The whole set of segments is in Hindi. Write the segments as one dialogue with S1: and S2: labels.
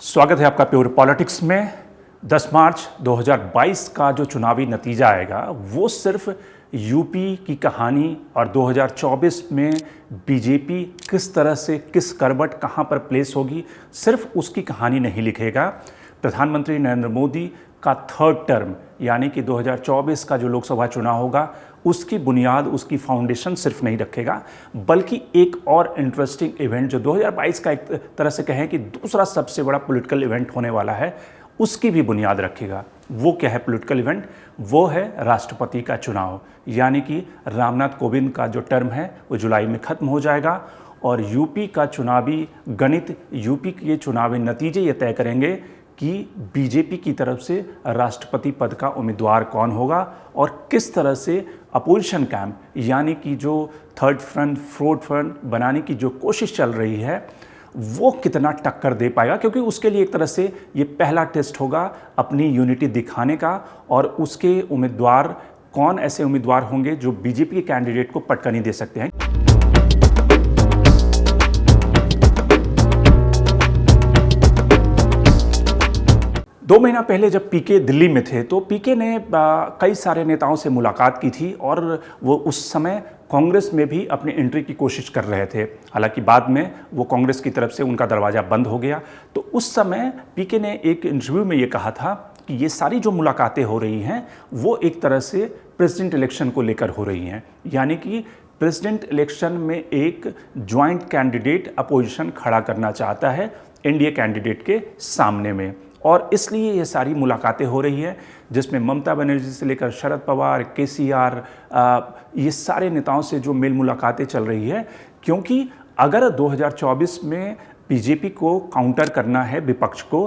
S1: स्वागत है आपका प्योर पॉलिटिक्स में। 10 मार्च 2022 का जो चुनावी नतीजा आएगा वो सिर्फ यूपी की कहानी और 2024 में बीजेपी किस तरह से किस करवट कहां पर प्लेस होगी, सिर्फ उसकी कहानी नहीं लिखेगा। प्रधानमंत्री नरेंद्र मोदी का थर्ड टर्म यानी कि 2024 का जो लोकसभा चुनाव होगा उसकी बुनियाद, उसकी फाउंडेशन सिर्फ नहीं रखेगा, बल्कि एक और इंटरेस्टिंग इवेंट जो 2022 का एक तरह से कहें कि दूसरा सबसे बड़ा पॉलिटिकल इवेंट होने वाला है, उसकी भी बुनियाद रखेगा। वो क्या है पॉलिटिकल इवेंट? वो है राष्ट्रपति का चुनाव, यानी कि रामनाथ कोविंद का जो टर्म है वो जुलाई में ख़त्म हो जाएगा और यूपी का चुनावी गणित, यूपी के चुनावी नतीजे ये तय करेंगे कि बीजेपी की तरफ से राष्ट्रपति पद का उम्मीदवार कौन होगा और किस तरह से अपोजिशन कैंप यानी कि जो थर्ड फ्रंट, फोर्थ फ्रंट बनाने की जो कोशिश चल रही है वो कितना टक्कर दे पाएगा, क्योंकि उसके लिए एक तरह से ये पहला टेस्ट होगा अपनी यूनिटी दिखाने का। और उसके उम्मीदवार कौन ऐसे उम्मीदवार होंगे जो बीजेपी के कैंडिडेट को पटकनी दे सकते हैं। दो महीना पहले जब पीके दिल्ली में थे तो पीके ने कई सारे नेताओं से मुलाकात की थी और वो उस समय कांग्रेस में भी अपनी एंट्री की कोशिश कर रहे थे। हालांकि बाद में वो कांग्रेस की तरफ से उनका दरवाज़ा बंद हो गया। तो उस समय पीके ने एक इंटरव्यू में ये कहा था कि ये सारी जो मुलाकातें हो रही हैं वो एक तरह से प्रेसिडेंट इलेक्शन को लेकर हो रही हैं, यानी कि प्रेसिडेंट इलेक्शन में एक ज्वाइंट कैंडिडेट अपोजिशन खड़ा करना चाहता है एनडीए कैंडिडेट के सामने में, और इसलिए ये सारी मुलाकातें हो रही है जिसमें ममता बनर्जी से लेकर शरद पवार, केसीआर, ये सारे नेताओं से जो मेल मुलाकातें चल रही है। क्योंकि अगर 2024 में बीजेपी को काउंटर करना है विपक्ष को,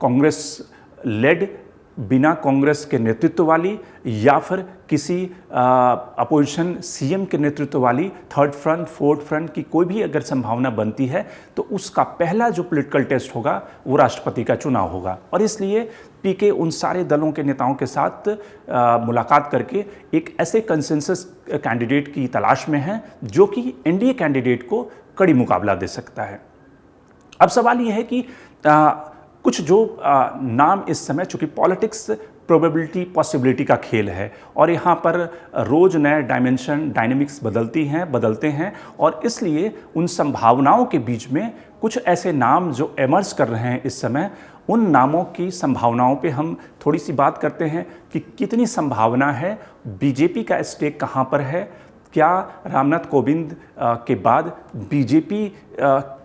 S1: कांग्रेस लेड बिना कांग्रेस के नेतृत्व वाली या फिर किसी अपोजिशन सीएम के नेतृत्व वाली थर्ड फ्रंट, फोर्थ फ्रंट की कोई भी अगर संभावना बनती है तो उसका पहला जो पॉलिटिकल टेस्ट होगा वो राष्ट्रपति का चुनाव होगा। और इसलिए पीके उन सारे दलों के नेताओं के साथ मुलाकात करके एक ऐसे कंसेंसस कैंडिडेट की तलाश में है जो कि एनडीए कैंडिडेट को कड़ी मुकाबला दे सकता है। अब सवाल ये है कि कुछ जो नाम इस समय, चूँकि पॉलिटिक्स प्रोबेबिलिटी पॉसिबिलिटी का खेल है और यहाँ पर रोज़ नए डायनेमिक्स बदलते हैं और इसलिए उन संभावनाओं के बीच में कुछ ऐसे नाम जो एमर्ज कर रहे हैं इस समय, उन नामों की संभावनाओं पे हम थोड़ी सी बात करते हैं कि कितनी संभावना है, बीजेपी का स्टेक कहाँ पर है, क्या रामनाथ कोविंद के बाद बीजेपी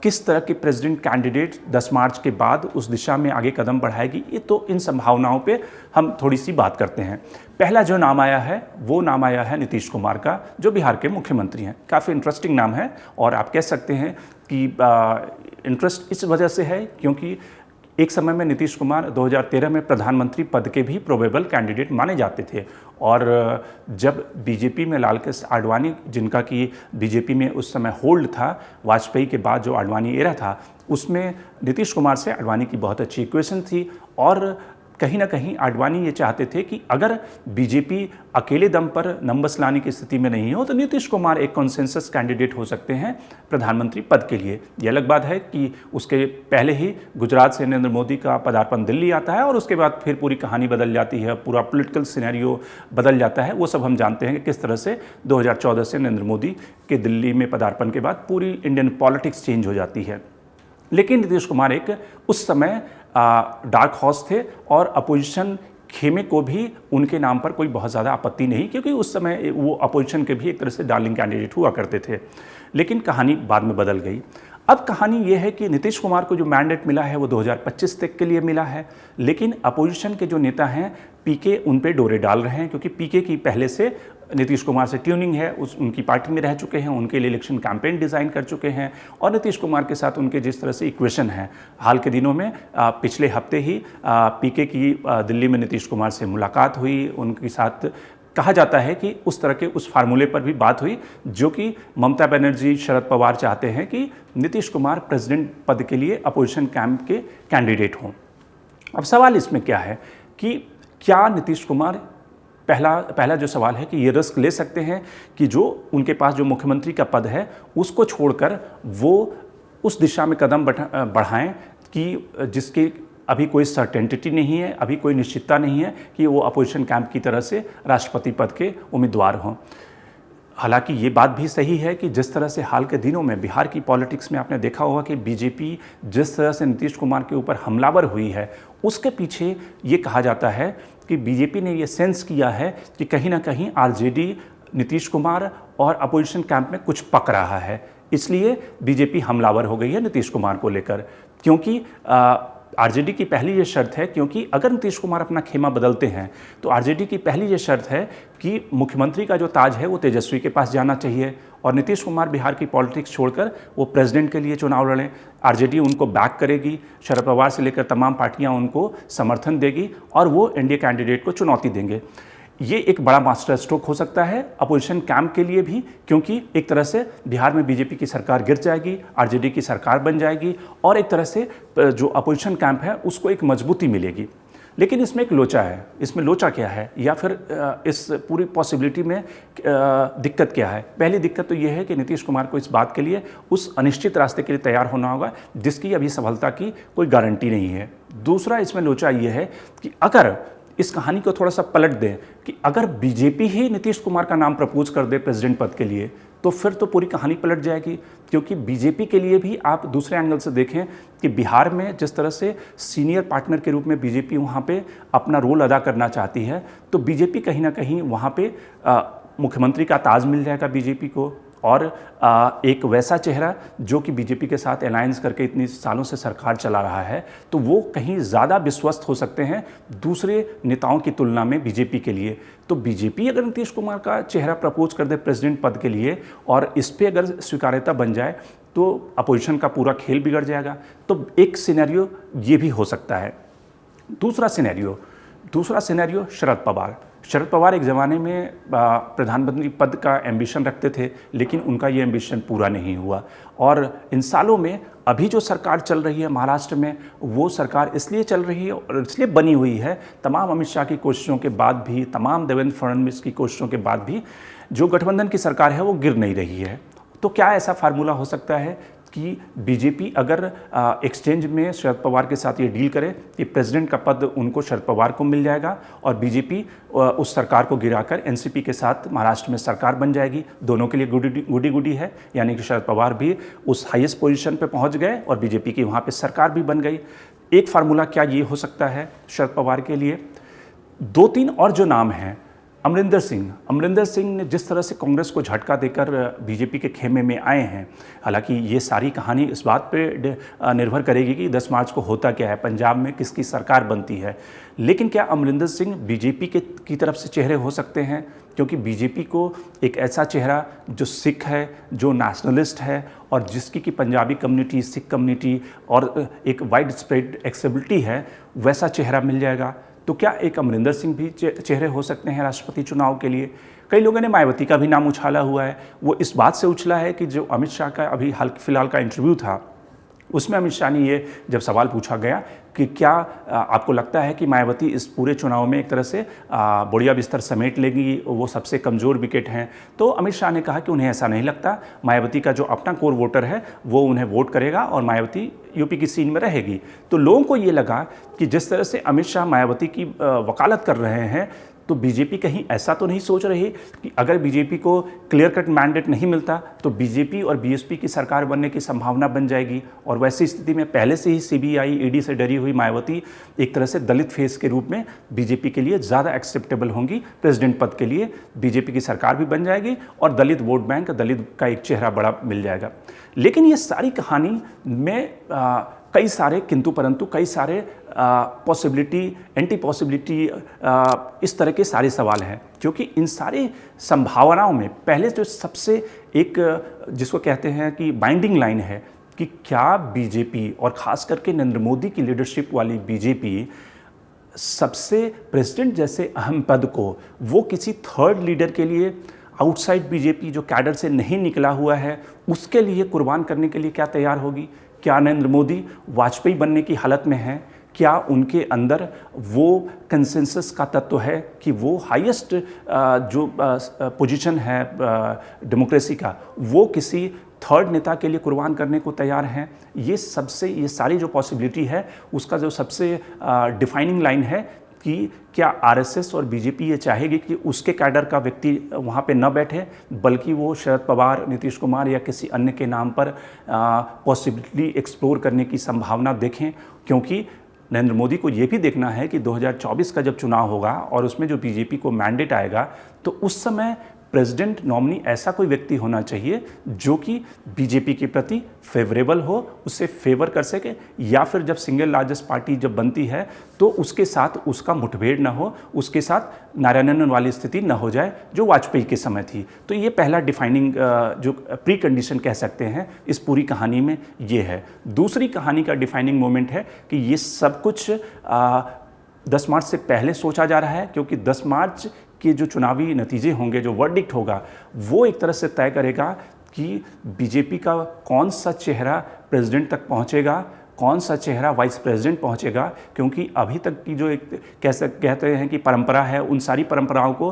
S1: किस तरह के प्रेसिडेंट कैंडिडेट 10 मार्च के बाद उस दिशा में आगे कदम बढ़ाएगी। ये तो इन संभावनाओं पे हम थोड़ी सी बात करते हैं। पहला जो नाम आया है वो नाम आया है नीतीश कुमार का, जो बिहार के मुख्यमंत्री हैं। काफ़ी इंटरेस्टिंग नाम है और आप कह सकते हैं कि इंटरेस्ट इस वजह से है क्योंकि एक समय में नीतीश कुमार 2013 में प्रधानमंत्री पद के भी प्रोबेबल कैंडिडेट माने जाते थे और जब बीजेपी में लाल कृष्ण आडवाणी, जिनका कि बीजेपी में उस समय होल्ड था, वाजपेयी के बाद जो आडवाणी एरा था, उसमें नीतीश कुमार से आडवाणी की बहुत अच्छी इक्वेशन थी और कहीं ना कहीं आडवाणी ये चाहते थे कि अगर बीजेपी अकेले दम पर नंबर्स लाने की स्थिति में नहीं हो तो नीतीश कुमार एक कॉन्सेंसस कैंडिडेट हो सकते हैं प्रधानमंत्री पद के लिए। ये अलग बात है कि उसके पहले ही गुजरात से नरेंद्र मोदी का पदार्पण दिल्ली आता है और उसके बाद फिर पूरी कहानी बदल जाती है, पूरा पॉलिटिकल सिनेरियो बदल जाता है। वो सब हम जानते हैं कि किस तरह से 2014 से नरेंद्र मोदी के दिल्ली में पदार्पण के बाद पूरी इंडियन पॉलिटिक्स चेंज हो जाती है। लेकिन नीतीश कुमार एक उस समय डार्क हॉर्स थे और अपोजिशन खेमे को भी उनके नाम पर कोई बहुत ज़्यादा आपत्ति नहीं, क्योंकि उस समय वो अपोजिशन के भी एक तरह से डार्लिंग कैंडिडेट हुआ करते थे। लेकिन कहानी बाद में बदल गई। अब कहानी ये है कि नीतीश कुमार को जो मैंडेट मिला है वो 2025 तक के लिए मिला है, लेकिन अपोजिशन के जो नेता हैं पीके उन पे डोरे डाल रहे हैं, क्योंकि पीके की पहले से नीतीश कुमार से ट्यूनिंग है, उनकी पार्टी में रह चुके हैं, उनके लिए इलेक्शन कैंपेन डिज़ाइन कर चुके हैं और नीतीश कुमार के साथ उनके जिस तरह से इक्वेशन है, हाल के दिनों में पिछले हफ्ते ही पीके की दिल्ली में नीतीश कुमार से मुलाकात हुई, उनके साथ कहा जाता है कि उस तरह के उस फार्मूले पर भी बात हुई जो कि ममता बनर्जी, शरद पवार चाहते हैं कि नीतीश कुमार प्रेसिडेंट पद के लिए अपोजिशन कैंप के कैंडिडेट हों। अब सवाल इसमें क्या है कि क्या नीतीश कुमार, पहला जो सवाल है कि ये रिस्क ले सकते हैं कि जो उनके पास जो मुख्यमंत्री का पद है उसको छोड़कर वो उस दिशा में कदम बढ़ाएं कि जिसकी अभी कोई सर्टेनिटी नहीं है, अभी कोई निश्चितता नहीं है कि वो अपोजिशन कैंप की तरह से राष्ट्रपति पद के उम्मीदवार हों। हालांकि ये बात भी सही है कि जिस तरह से हाल के दिनों में बिहार की पॉलिटिक्स में आपने देखा होगा कि बीजेपी जिस तरह से नीतीश कुमार के ऊपर हमलावर हुई है, उसके पीछे ये कहा जाता है कि बीजेपी ने ये सेंस किया है कि कहीं ना कहीं आरजेडी नीतीश कुमार और अपोजिशन कैंप में कुछ पक रहा है, इसलिए बीजेपी हमलावर हो गई है नीतीश कुमार को लेकर। क्योंकि आरजेडी की पहली ये शर्त है, क्योंकि अगर नीतीश कुमार अपना खेमा बदलते हैं तो आरजेडी की पहली ये शर्त है कि मुख्यमंत्री का जो ताज है वो तेजस्वी के पास जाना चाहिए और नीतीश कुमार बिहार की पॉलिटिक्स छोड़कर वो प्रेसिडेंट के लिए चुनाव लड़ें। आरजेडी उनको बैक करेगी, शरद पवार से लेकर तमाम पार्टियां उनको समर्थन देगी और वो एनडीए कैंडिडेट को चुनौती देंगे। ये एक बड़ा मास्टर स्ट्रोक हो सकता है अपोजिशन कैंप के लिए भी, क्योंकि एक तरह से बिहार में बीजेपी की सरकार गिर जाएगी, आरजेडी की सरकार बन जाएगी और एक तरह से जो अपोजिशन कैंप है उसको एक मजबूती मिलेगी। लेकिन इसमें एक लोचा है। इसमें लोचा क्या है या फिर इस पूरी पॉसिबिलिटी में दिक्कत क्या है? पहली दिक्कत तो ये है कि नीतीश कुमार को इस बात के लिए उस अनिश्चित रास्ते के लिए तैयार होना होगा जिसकी अभी सफलता की कोई गारंटी नहीं है। दूसरा इसमें लोचा ये है कि अगर इस कहानी को थोड़ा सा पलट दें कि अगर बीजेपी ही नीतीश कुमार का नाम प्रपोज कर दे प्रेसिडेंट पद के लिए तो फिर तो पूरी कहानी पलट जाएगी। क्योंकि बीजेपी के लिए भी आप दूसरे एंगल से देखें कि बिहार में जिस तरह से सीनियर पार्टनर के रूप में बीजेपी वहाँ पे अपना रोल अदा करना चाहती है, तो बीजेपी कहीं ना कहीं वहाँ पे मुख्यमंत्री का ताज मिल जाएगा बीजेपी को और एक वैसा चेहरा जो कि बीजेपी के साथ अलायंस करके इतनी सालों से सरकार चला रहा है, तो वो कहीं ज़्यादा विश्वस्त हो सकते हैं दूसरे नेताओं की तुलना में बीजेपी के लिए। तो बीजेपी अगर नीतीश कुमार का चेहरा प्रपोज कर दे प्रेसिडेंट पद के लिए और इस पर अगर स्वीकार्यता बन जाए तो अपोजिशन का पूरा खेल बिगड़ जाएगा। तो एक सिनेरियो ये भी हो सकता है। दूसरा सिनेरियो शरद पवार एक ज़माने में प्रधानमंत्री पद का एम्बिशन रखते थे, लेकिन उनका ये एम्बिशन पूरा नहीं हुआ और इन सालों में अभी जो सरकार चल रही है महाराष्ट्र में, वो सरकार इसलिए चल रही है और इसलिए बनी हुई है तमाम अमित शाह की कोशिशों के बाद भी, तमाम देवेंद्र फडणवीस की कोशिशों के बाद भी जो गठबंधन की सरकार है वो गिर नहीं रही है। तो क्या ऐसा फार्मूला हो सकता है कि बीजेपी अगर एक्सचेंज में शरद पवार के साथ ये डील करे कि प्रेसिडेंट का पद उनको शरद पवार को मिल जाएगा और बीजेपी उस सरकार को गिराकर एनसीपी के साथ महाराष्ट्र में सरकार बन जाएगी। दोनों के लिए गुडी है, यानी कि शरद पवार भी उस हाईएस्ट पोजीशन पे पहुंच गए और बीजेपी की वहाँ पे सरकार भी बन गई। एक फार्मूला क्या ये हो सकता है शरद पवार के लिए? 2-3 और जो नाम हैं, अमरिंदर सिंह ने जिस तरह से कांग्रेस को झटका देकर बीजेपी के खेमे में आए हैं, हालांकि ये सारी कहानी इस बात पे निर्भर करेगी कि 10 मार्च को होता क्या है, पंजाब में किसकी सरकार बनती है। लेकिन क्या अमरिंदर सिंह बीजेपी की तरफ से चेहरे हो सकते हैं? क्योंकि बीजेपी को एक ऐसा चेहरा जो सिख है, जो नेशनलिस्ट है और जिसकी कि पंजाबी कम्युनिटी, सिख कम्युनिटी और एक वाइड स्प्रेड एक्सेसिबिलिटी है, वैसा चेहरा मिल जाएगा। तो क्या एक अमरिंदर सिंह भी चेहरे हो सकते हैं राष्ट्रपति चुनाव के लिए? कई लोगों ने मायावती का भी नाम उछाला हुआ है। वो इस बात से उछला है कि जो अमित शाह का अभी हाल फिलहाल का इंटरव्यू था, उसमें अमित शाह ने ये जब सवाल पूछा गया कि क्या आपको लगता है कि मायावती इस पूरे चुनाव में एक तरह से बढ़िया बिस्तर समेट लेंगी, वो सबसे कमज़ोर विकेट हैं, तो अमित शाह ने कहा कि उन्हें ऐसा नहीं लगता। मायावती का जो अपना कोर वोटर है वो उन्हें वोट करेगा और मायावती यूपी की सीन में रहेगी। तो लोगों को ये लगा कि जिस तरह से अमित शाह मायावती की वकालत कर रहे हैं, तो बीजेपी कहीं ऐसा तो नहीं सोच रही कि अगर बीजेपी को क्लियर कट मैंडेट नहीं मिलता तो बीजेपी और बीएसपी की सरकार बनने की संभावना बन जाएगी। और वैसी स्थिति में पहले से ही सीबीआई, ईडी से डरी हुई मायावती एक तरह से दलित फेस के रूप में बीजेपी के लिए ज़्यादा एक्सेप्टेबल होंगी। प्रेसिडेंट पद के लिए बीजेपी की सरकार भी बन जाएगी और दलित वोट बैंक, दलित का एक चेहरा बड़ा मिल जाएगा। लेकिन ये सारी कहानी में कई सारे किंतु परंतु, कई सारे पॉसिबिलिटी, एंटी पॉसिबिलिटी, इस तरह के सारे सवाल हैं, क्योंकि इन सारी संभावनाओं में पहले जो सबसे एक जिसको कहते हैं कि बाइंडिंग लाइन है कि क्या बीजेपी और ख़ास करके नरेंद्र मोदी की लीडरशिप वाली बीजेपी सबसे प्रेसिडेंट जैसे अहम पद को वो किसी थर्ड लीडर के लिए आउटसाइड बीजेपी जो कैडर से नहीं निकला हुआ है उसके लिए कुर्बान करने के लिए क्या तैयार होगी? क्या नरेंद्र मोदी वाजपेयी बनने की हालत में हैं? क्या उनके अंदर वो कंसेंसस का तत्व है कि वो हाईएस्ट जो पोजीशन है डेमोक्रेसी का, वो किसी थर्ड नेता के लिए कुर्बान करने को तैयार हैं। ये सारी जो पॉसिबिलिटी है, उसका जो सबसे डिफाइनिंग लाइन है कि क्या आरएसएस और बीजेपी ये चाहेगी कि उसके कैडर का व्यक्ति वहाँ पे न बैठे, बल्कि वो शरद पवार, नीतीश कुमार या किसी अन्य के नाम पर पॉसिबिलिटी एक्सप्लोर करने की संभावना देखें। क्योंकि नरेंद्र मोदी को ये भी देखना है कि 2024 का जब चुनाव होगा और उसमें जो बीजेपी को मैंडेट आएगा, तो उस समय प्रेसिडेंट नॉमिनी ऐसा कोई व्यक्ति होना चाहिए जो कि बीजेपी के प्रति फेवरेबल हो, उसे फेवर कर सके, या फिर जब सिंगल लार्जेस्ट पार्टी जब बनती है तो उसके साथ उसका मुठभेड़ न हो, उसके साथ नारायणन वाली स्थिति न हो जाए जो वाजपेयी के समय थी। तो ये पहला डिफाइनिंग जो प्री कंडीशन कह सकते हैं इस पूरी कहानी में ये है। दूसरी कहानी का डिफाइनिंग मोमेंट है कि ये सब कुछ 10 मार्च से पहले सोचा जा रहा है, क्योंकि 10 मार्च के जो चुनावी नतीजे होंगे, जो वर्डिक्ट होगा, वो एक तरह से तय करेगा कि बीजेपी का कौन सा चेहरा प्रेसिडेंट तक पहुंचेगा, कौन सा चेहरा वाइस प्रेसिडेंट पहुंचेगा। क्योंकि अभी तक की जो एक कहते हैं कि परंपरा है, उन सारी परंपराओं को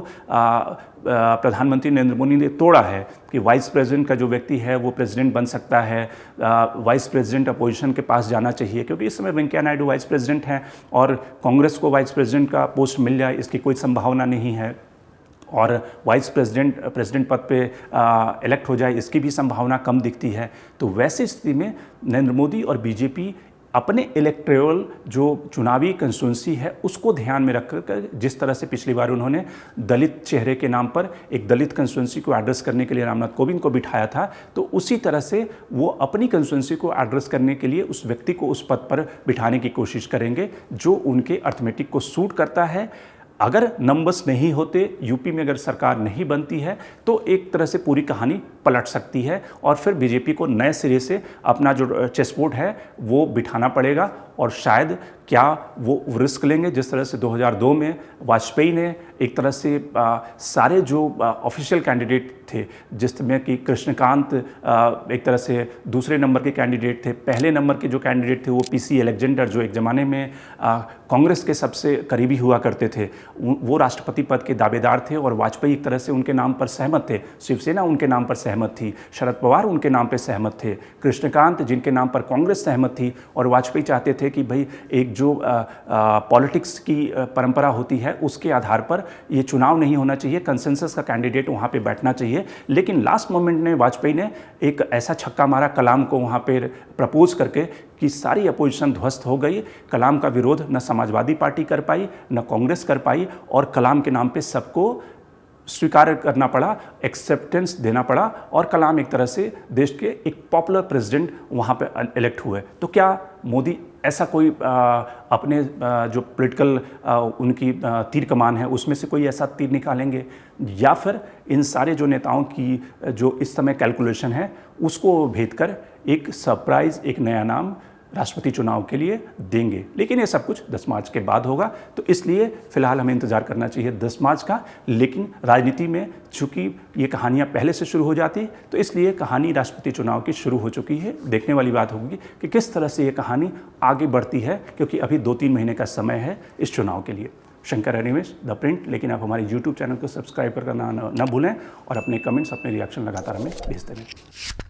S1: प्रधानमंत्री नरेंद्र मोदी ने तोड़ा है कि वाइस प्रेसिडेंट का जो व्यक्ति है वो प्रेसिडेंट बन सकता है, वाइस प्रेसिडेंट अपोजिशन के पास जाना चाहिए, क्योंकि इस समय वेंकैया नायडू वाइस प्रेसिडेंट हैं और कांग्रेस को वाइस प्रेसिडेंट का पोस्ट मिल जाए इसकी कोई संभावना नहीं है, और वाइस प्रेसिडेंट पद पे इलेक्ट हो जाए इसकी भी संभावना कम दिखती है। तो वैसी स्थिति में नरेंद्र मोदी और बीजेपी अपने इलेक्टोरल जो चुनावी कंस्टिट्यूंसी है उसको ध्यान में रखकर, जिस तरह से पिछली बार उन्होंने दलित चेहरे के नाम पर एक दलित कंस्टिट्यूंसी को एड्रेस करने के लिए रामनाथ कोविंद को बिठाया था, तो उसी तरह से वो अपनी कंस्टिट्यूंसी को एड्रेस करने के लिए उस व्यक्ति को उस पद पर बिठाने की कोशिश करेंगे जो उनके अर्थमेटिक को सूट करता है। अगर नंबर्स नहीं होते, यूपी में अगर सरकार नहीं बनती है, तो एक तरह से पूरी कहानी पलट सकती है और फिर बीजेपी को नए सिरे से अपना जो चेसबोर्ड है वो बिठाना पड़ेगा। और शायद क्या वो रिस्क लेंगे जिस तरह से 2002 में वाजपेयी ने एक तरह से सारे जो ऑफिशियल कैंडिडेट थे, जिसमें कि कृष्णकांत एक तरह से दूसरे नंबर के कैंडिडेट थे, पहले नंबर के जो कैंडिडेट थे वो पीसी अलेक्जेंडर, जो एक ज़माने में कांग्रेस के सबसे करीबी हुआ करते थे, वो राष्ट्रपति पद के दावेदार थे और वाजपेयी एक तरह से उनके नाम पर सहमत थे, शिवसेना उनके नाम पर सहमत थी, शरद पवार उनके नाम पर सहमत थे, कृष्णकांत जिनके नाम पर कांग्रेस सहमत थी, और वाजपेयी चाहते थे कि भाई एक जो पॉलिटिक्स की परंपरा होती है उसके आधार पर ये चुनाव नहीं होना चाहिए, कंसेंसस का कैंडिडेट वहाँ पे बैठना चाहिए। लेकिन लास्ट मोमेंट में वाजपेयी ने एक ऐसा छक्का मारा कलाम को वहाँ पे प्रपोज करके कि सारी अपोजिशन ध्वस्त हो गई। कलाम का विरोध न समाजवादी पार्टी कर पाई, न कांग्रेस कर पाई, और कलाम के नाम पे सबको स्वीकार करना पड़ा, एक्सेप्टेंस देना पड़ा, और कलाम एक तरह से देश के एक पॉपुलर प्रेसिडेंट वहाँ पे इलेक्ट हुए। तो क्या मोदी ऐसा कोई अपने जो पॉलिटिकल उनकी तीर कमान है उसमें से कोई ऐसा तीर निकालेंगे, या फिर इन सारे जो नेताओं की जो इस समय कैलकुलेशन है उसको भेद कर एक सरप्राइज़, एक नया नाम राष्ट्रपति चुनाव के लिए देंगे? लेकिन ये सब कुछ 10 मार्च के बाद होगा, तो इसलिए फिलहाल हमें इंतजार करना चाहिए 10 मार्च का। लेकिन राजनीति में चूंकि ये कहानियाँ पहले से शुरू हो जाती, तो इसलिए कहानी राष्ट्रपति चुनाव की शुरू हो चुकी है। देखने वाली बात होगी कि किस तरह से ये कहानी आगे बढ़ती है, क्योंकि अभी 2-3 महीने का समय है इस चुनाव के लिए। Shankar Animesh, the print. लेकिन आप हमारे यूट्यूब चैनल को सब्सक्राइब करना न भूलें और अपने कमेंट्स, अपने रिएक्शन लगातार हमें भेजते रहें।